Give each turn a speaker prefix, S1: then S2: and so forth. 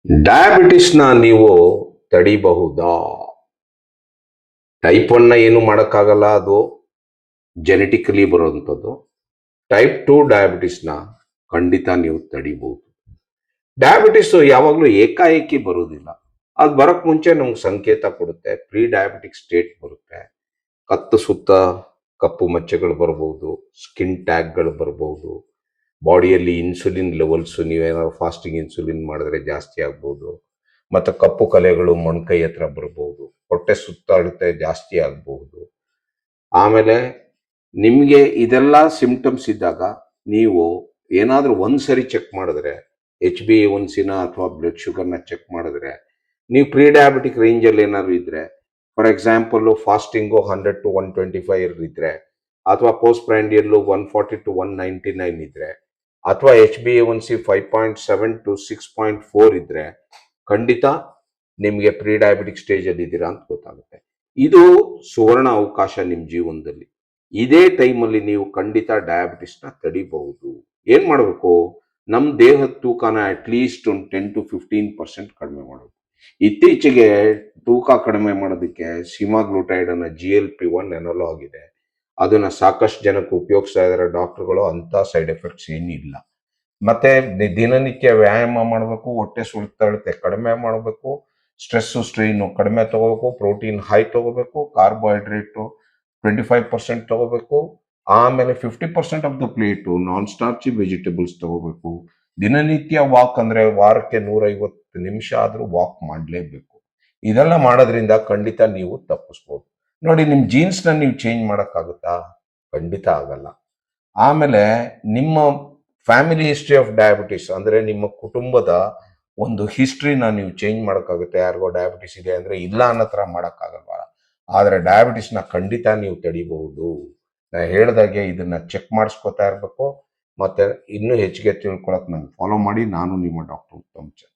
S1: ಡಯಾಬಿಟಿಸ್ನ ನೀವು ತಡಿಬಹುದಾ? ಟೈಪ್ 1 ಏನು ಮಾಡೋಕ್ಕಾಗಲ್ಲ, ಅದು ಜೆನೆಟಿಕಲಿ ಬರುವಂಥದ್ದು. ಟೈಪ್ 2 ಡಯಾಬಿಟಿಸ್ನ ಖಂಡಿತ ನೀವು ತಡಿಬಹುದು. ಡಯಾಬಿಟಿಸ್ ಯಾವಾಗಲೂ ಏಕಾಏಕಿ ಬರುವುದಿಲ್ಲ. ಅದು ಬರಕ್ ಮುಂಚೆ ನಮ್ಗೆ ಸಂಕೇತ ಕೊಡುತ್ತೆ. ಪ್ರೀ ಡಯಾಬಿಟಿಕ್ ಸ್ಟೇಟ್ ಬರುತ್ತೆ. ಕತ್ತು ಸುತ್ತ ಕಪ್ಪು ಮಚ್ಚೆಗಳು ಬರ್ಬೋದು, ಸ್ಕಿನ್ ಟ್ಯಾಗ್ಗಳು ಬರ್ಬೋದು, ಬಾಡಿಯಲ್ಲಿ ಇನ್ಸುಲಿನ್ ಲೆವೆಲ್ಸ್ ನೀವೇನಾದ್ರು ಫಾಸ್ಟಿಂಗ್ ಇನ್ಸುಲಿನ್ ಮಾಡಿದ್ರೆ ಜಾಸ್ತಿ ಆಗ್ಬೋದು, ಮತ್ತು ಕಪ್ಪು ಕಲೆಗಳು ಮೊಣಕೈ ಹತ್ರ ಬರ್ಬೋದು, ಹೊಟ್ಟೆ ಸುತ್ತಾಡುತ್ತೆ ಜಾಸ್ತಿ ಆಗಬಹುದು. ಆಮೇಲೆ ನಿಮಗೆ ಇದೆಲ್ಲ ಸಿಂಪ್ಟಮ್ಸ್ ಇದ್ದಾಗ ನೀವು ಏನಾದರೂ ಒಂದ್ಸರಿ ಚೆಕ್ ಮಾಡಿದ್ರೆ, HbA1c ಅಥವಾ ಬ್ಲಡ್ ಶುಗರ್ನ ಚೆಕ್ ಮಾಡಿದ್ರೆ, ನೀವು ಪ್ರೀ ಡಯಾಬಿಟಿಕ್ ರೇಂಜಲ್ಲಿ ಏನಾದ್ರು ಇದ್ರೆ, ಫಾರ್ ಎಕ್ಸಾಂಪಲ್ ಫಾಸ್ಟಿಂಗು 100 to 125 ಇದ್ರೆ, ಅಥವಾ ಪೋಸ್ಟ್ ಪ್ರ್ಯಾಂಡಿಯಲ್ಲು 140 to 199 ಇದ್ರೆ, ಅಥವಾ HbA1c 5.7 to 6.4 ಇದ್ರೆ, ಖಂಡಿತ ನಿಮಗೆ ಪ್ರೀ ಡಯಾಬಿಟಿಕ್ ಸ್ಟೇಜಲ್ಲಿ ಇದ್ದೀರಾ ಅಂತ ಗೊತ್ತಾಗುತ್ತೆ. ಇದು ಸುವರ್ಣ ಅವಕಾಶ ನಿಮ್ಮ ಜೀವನದಲ್ಲಿ. ಇದೇ ಟೈಮಲ್ಲಿ ನೀವು ಖಂಡಿತ ಡಯಾಬಿಟಿಸ್ನ ತಡಿಬಹುದು. ಏನ್ ಮಾಡಬೇಕು? ನಮ್ಮ ದೇಹದ ತೂಕನ ಅಟ್ಲೀಸ್ಟ್ ಒಂದು 10 to 15% ಕಡಿಮೆ ಮಾಡಬೇಕು. ಇತ್ತೀಚೆಗೆ ತೂಕ ಕಡಿಮೆ ಮಾಡೋದಕ್ಕೆ ಸಿಮಾಗ್ಲೂಟೈಡ್ ಅನ್ನೋ GLP-1 ಎನಲಾಗ್ ಇದೆ. ಅದನ್ನ ಸಾಕಷ್ಟು ಜನಕ್ಕೆ ಉಪಯೋಗಿಸ್ತಾ ಇದ್ದಾರೆ ಡಾಕ್ಟರ್ಗಳು. ಅಂತ ಸೈಡ್ ಎಫೆಕ್ಟ್ಸ್ ಏನಿಲ್ಲ. ಮತ್ತೆ ದಿನನಿತ್ಯ ವ್ಯಾಯಾಮ ಮಾಡಬೇಕು, ಹೊಟ್ಟೆ ಸುಳಿತಾಳತೆ ಕಡಿಮೆ ಮಾಡಬೇಕು, ಸ್ಟ್ರೆಸ್ಸು ಸ್ಟ್ರೈನು ಕಡಿಮೆ ತಗೋಬೇಕು, ಪ್ರೋಟೀನ್ ಹೈ ತಗೋಬೇಕು, ಕಾರ್ಬೋಹೈಡ್ರೇಟು 25% ತಗೋಬೇಕು, ಆಮೇಲೆ 50% of the plate non starchy vegetables ತಗೋಬೇಕು. ದಿನನಿತ್ಯ ವಾಕ್ ಅಂದ್ರೆ ವಾರಕ್ಕೆ 150 ನಿಮಿಷ ಆದ್ರೂ ವಾಕ್ ಮಾಡಲೇಬೇಕು. ಇದೆಲ್ಲ ಮಾಡೋದ್ರಿಂದ ಖಂಡಿತ ನೀವು ತಪ್ಪಿಸ್ಬೋದು. ನೋಡಿ, ನಿಮ್ಮ ಜೀನ್ಸ್ನ ನೀವು ಚೇಂಜ್ ಮಾಡೋಕ್ಕಾಗುತ್ತಾ? ಖಂಡಿತ ಆಗಲ್ಲ. ಆಮೇಲೆ ನಿಮ್ಮ ಫ್ಯಾಮಿಲಿ ಹಿಸ್ಟ್ರಿ ಆಫ್ ಡಯಾಬಿಟಿಸ್ ಅಂದ್ರೆ ನಿಮ್ಮ ಕುಟುಂಬದ ಒಂದು ಹಿಸ್ಟ್ರಿನ ನೀವು ಚೇಂಜ್ ಮಾಡೋಕ್ಕಾಗುತ್ತೆ. ಯಾರಿಗೋ ಡಯಾಬಿಟಿಸ್ ಇದೆ ಅಂದ್ರೆ ಇಲ್ಲ ಅನ್ನೋ ಥರ ಮಾಡೋಕ್ಕಾಗಲ್ವ? ಆದರೆ ಡಯಾಬಿಟಿಸ್ನ ಖಂಡಿತ ನೀವು ತಡಿಬಹುದು. ನಾ ಹೇಳ್ದಾಗೆ ಇದನ್ನ ಚೆಕ್ ಮಾಡಿಸ್ಕೊತಾ ಇರಬೇಕು. ಮತ್ತೆ ಇನ್ನೂ ಹೆಚ್ಚಿಗೆ ತಿಳ್ಕೊಳಕ್ ನಂಗೆ ಫಾಲೋ ಮಾಡಿ. ನಾನು ನಿಮ್ಮ ಡಾಕ್ಟರ್ ಉತ್ತಮ್ ಚಂದ್ರ.